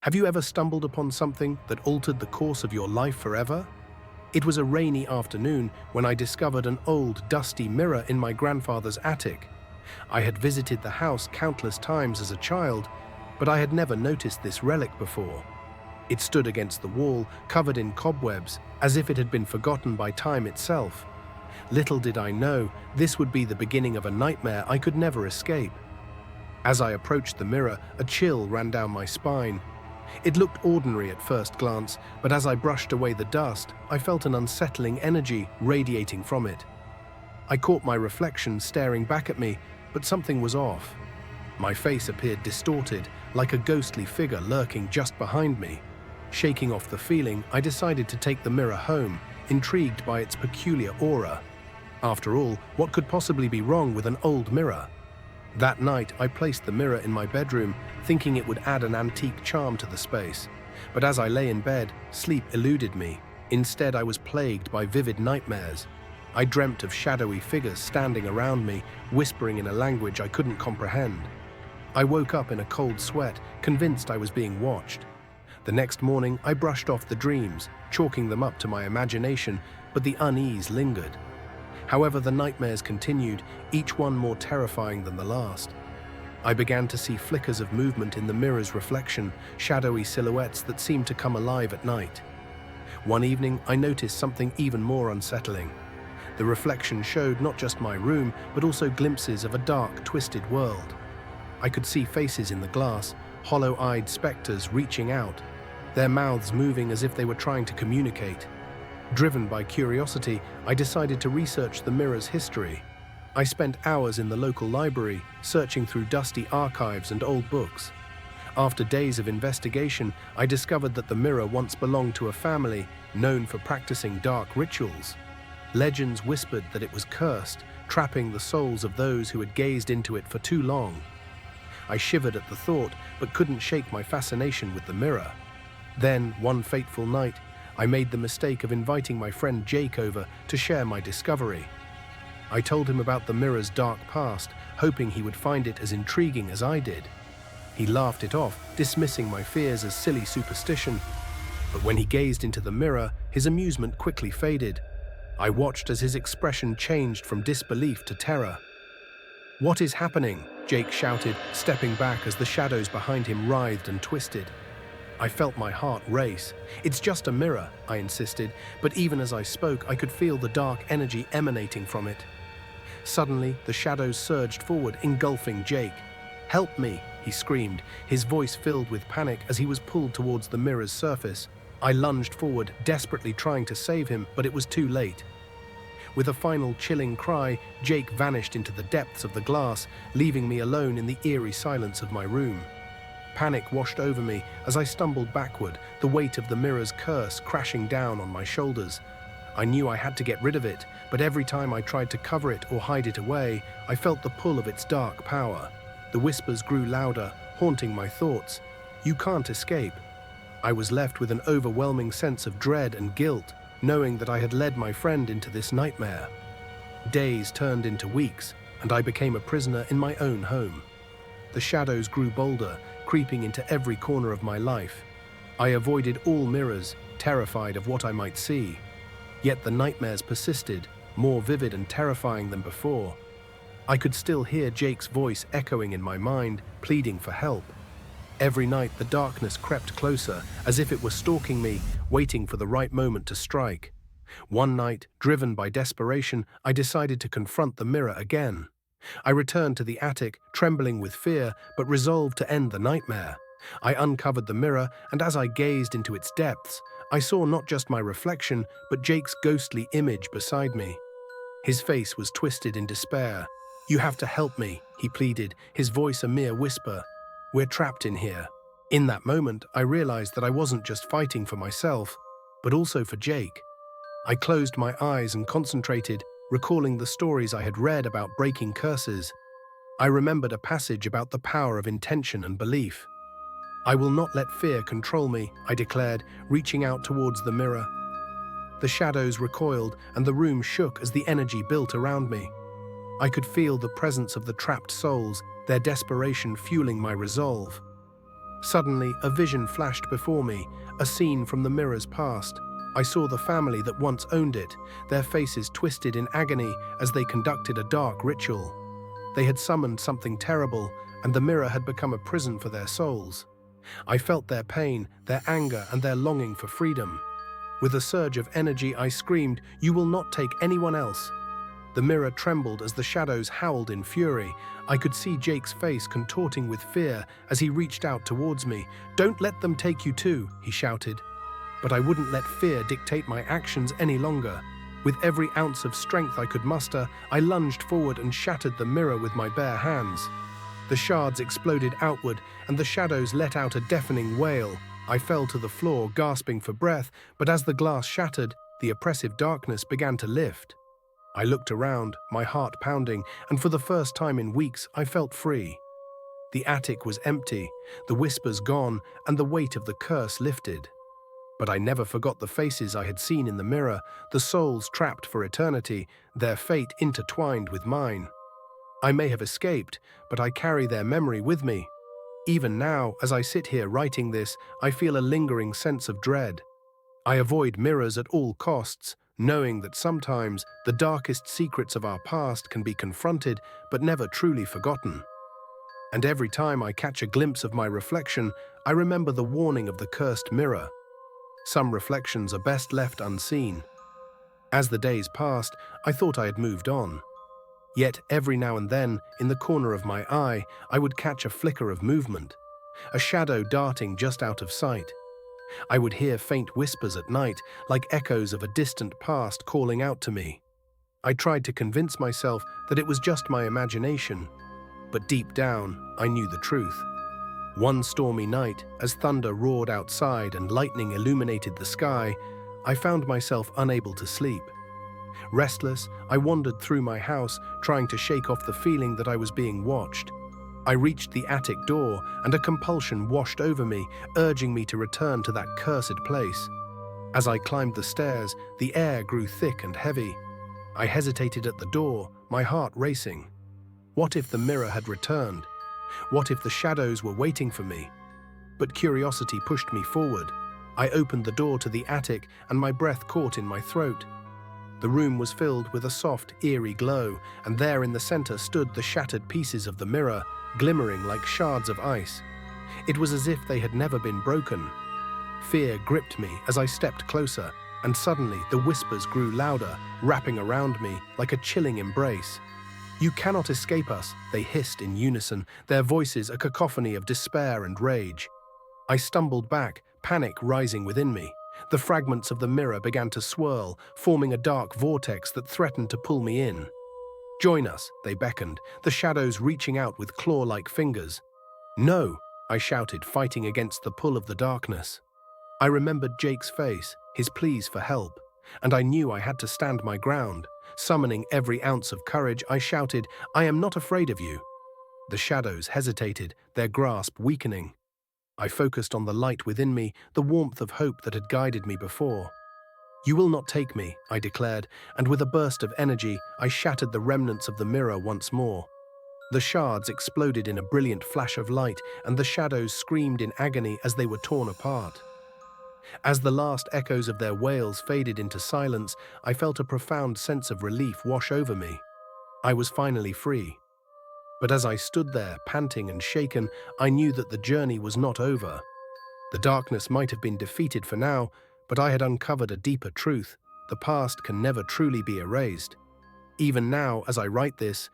Have you ever stumbled upon something that altered the course of your life forever? It was a rainy afternoon when I discovered an old, dusty mirror in my grandfather's attic. I had visited the house countless times as a child, but I had never noticed this relic before. It stood against the wall, covered in cobwebs, as if it had been forgotten by time itself. Little did I know, this would be the beginning of a nightmare I could never escape. As I approached the mirror, a chill ran down my spine. It looked ordinary at first glance, but as I brushed away the dust, I felt an unsettling energy radiating from it. I caught my reflection staring back at me, but something was off. My face appeared distorted, like a ghostly figure lurking just behind me. Shaking off the feeling, I decided to take the mirror home, intrigued by its peculiar aura. After all, what could possibly be wrong with an old mirror? That night, I placed the mirror in my bedroom, thinking it would add an antique charm to the space. But as I lay in bed, sleep eluded me. Instead, I was plagued by vivid nightmares. I dreamt of shadowy figures standing around me, whispering in a language I couldn't comprehend. I woke up in a cold sweat, convinced I was being watched. The next morning, I brushed off the dreams, chalking them up to my imagination, but the unease lingered. However, the nightmares continued, each one more terrifying than the last. I began to see flickers of movement in the mirror's reflection, shadowy silhouettes that seemed to come alive at night. One evening, I noticed something even more unsettling. The reflection showed not just my room, but also glimpses of a dark, twisted world. I could see faces in the glass, hollow-eyed specters reaching out, their mouths moving as if they were trying to communicate. Driven by curiosity, I decided to research the mirror's history. I spent hours in the local library, searching through dusty archives and old books. After days of investigation, I discovered that the mirror once belonged to a family known for practicing dark rituals. Legends whispered that it was cursed, trapping the souls of those who had gazed into it for too long. I shivered at the thought, but couldn't shake my fascination with the mirror. Then, one fateful night, I made the mistake of inviting my friend Jake over to share my discovery. I told him about the mirror's dark past, hoping he would find it as intriguing as I did. He laughed it off, dismissing my fears as silly superstition. But when he gazed into the mirror, his amusement quickly faded. I watched as his expression changed from disbelief to terror. "What is happening?" Jake shouted, stepping back as the shadows behind him writhed and twisted. I felt my heart race. "It's just a mirror," I insisted, but even as I spoke, I could feel the dark energy emanating from it. Suddenly, the shadows surged forward, engulfing Jake. "Help me!" he screamed, his voice filled with panic as he was pulled towards the mirror's surface. I lunged forward, desperately trying to save him, but it was too late. With a final chilling cry, Jake vanished into the depths of the glass, leaving me alone in the eerie silence of my room. Panic washed over me as I stumbled backward, the weight of the mirror's curse crashing down on my shoulders. I knew I had to get rid of it, but every time I tried to cover it or hide it away, I felt the pull of its dark power. The whispers grew louder, haunting my thoughts. "You can't escape." I was left with an overwhelming sense of dread and guilt, knowing that I had led my friend into this nightmare. Days turned into weeks, and I became a prisoner in my own home. The shadows grew bolder, creeping into every corner of my life. I avoided all mirrors, terrified of what I might see. Yet the nightmares persisted, more vivid and terrifying than before. I could still hear Jake's voice echoing in my mind, pleading for help. Every night the darkness crept closer, as if it were stalking me, waiting for the right moment to strike. One night, driven by desperation, I decided to confront the mirror again. I returned to the attic, trembling with fear, but resolved to end the nightmare. I uncovered the mirror, and as I gazed into its depths, I saw not just my reflection, but Jake's ghostly image beside me. His face was twisted in despair. "You have to help me," he pleaded, his voice a mere whisper. "We're trapped in here." In that moment, I realized that I wasn't just fighting for myself, but also for Jake. I closed my eyes and concentrated, recalling the stories I had read about breaking curses. I remembered a passage about the power of intention and belief. "I will not let fear control me," I declared, reaching out towards the mirror. The shadows recoiled, and the room shook as the energy built around me. I could feel the presence of the trapped souls, their desperation fueling my resolve. Suddenly, a vision flashed before me, a scene from the mirror's past. I saw the family that once owned it, their faces twisted in agony as they conducted a dark ritual. They had summoned something terrible, and the mirror had become a prison for their souls. I felt their pain, their anger, and their longing for freedom. With a surge of energy, I screamed, "You will not take anyone else." The mirror trembled as the shadows howled in fury. I could see Jake's face contorting with fear as he reached out towards me. "Don't let them take you too," he shouted. But I wouldn't let fear dictate my actions any longer. With every ounce of strength I could muster, I lunged forward and shattered the mirror with my bare hands. The shards exploded outward, and the shadows let out a deafening wail. I fell to the floor, gasping for breath, but as the glass shattered, the oppressive darkness began to lift. I looked around, my heart pounding, and for the first time in weeks, I felt free. The attic was empty, the whispers gone, and the weight of the curse lifted. But I never forgot the faces I had seen in the mirror, the souls trapped for eternity, their fate intertwined with mine. I may have escaped, but I carry their memory with me. Even now, as I sit here writing this, I feel a lingering sense of dread. I avoid mirrors at all costs, knowing that sometimes the darkest secrets of our past can be confronted but never truly forgotten. And every time I catch a glimpse of my reflection, I remember the warning of the cursed mirror. Some reflections are best left unseen. As the days passed, I thought I had moved on. Yet every now and then, in the corner of my eye, I would catch a flicker of movement, a shadow darting just out of sight. I would hear faint whispers at night, like echoes of a distant past calling out to me. I tried to convince myself that it was just my imagination, but deep down, I knew the truth. One stormy night, as thunder roared outside and lightning illuminated the sky, I found myself unable to sleep. Restless, I wandered through my house, trying to shake off the feeling that I was being watched. I reached the attic door, and a compulsion washed over me, urging me to return to that cursed place. As I climbed the stairs, the air grew thick and heavy. I hesitated at the door, my heart racing. What if the mirror had returned? What if the shadows were waiting for me? But curiosity pushed me forward. I opened the door to the attic, and my breath caught in my throat. The room was filled with a soft, eerie glow, and there in the center stood the shattered pieces of the mirror, glimmering like shards of ice. It was as if they had never been broken. Fear gripped me as I stepped closer, and suddenly the whispers grew louder, wrapping around me like a chilling embrace. "You cannot escape us," they hissed in unison, their voices a cacophony of despair and rage. I stumbled back, panic rising within me. The fragments of the mirror began to swirl, forming a dark vortex that threatened to pull me in. "Join us," they beckoned, the shadows reaching out with claw-like fingers. "No," I shouted, fighting against the pull of the darkness. I remembered Jake's face, his pleas for help, and I knew I had to stand my ground. Summoning every ounce of courage, I shouted, "I am not afraid of you." The shadows hesitated, their grasp weakening. I focused on the light within me, the warmth of hope that had guided me before. "You will not take me," I declared, and with a burst of energy, I shattered the remnants of the mirror once more. The shards exploded in a brilliant flash of light, and the shadows screamed in agony as they were torn apart. As the last echoes of their wails faded into silence, I felt a profound sense of relief wash over me. I was finally free. But as I stood there, panting and shaken, I knew that the journey was not over. The darkness might have been defeated for now, but I had uncovered a deeper truth. The past can never truly be erased. Even now, as I write this,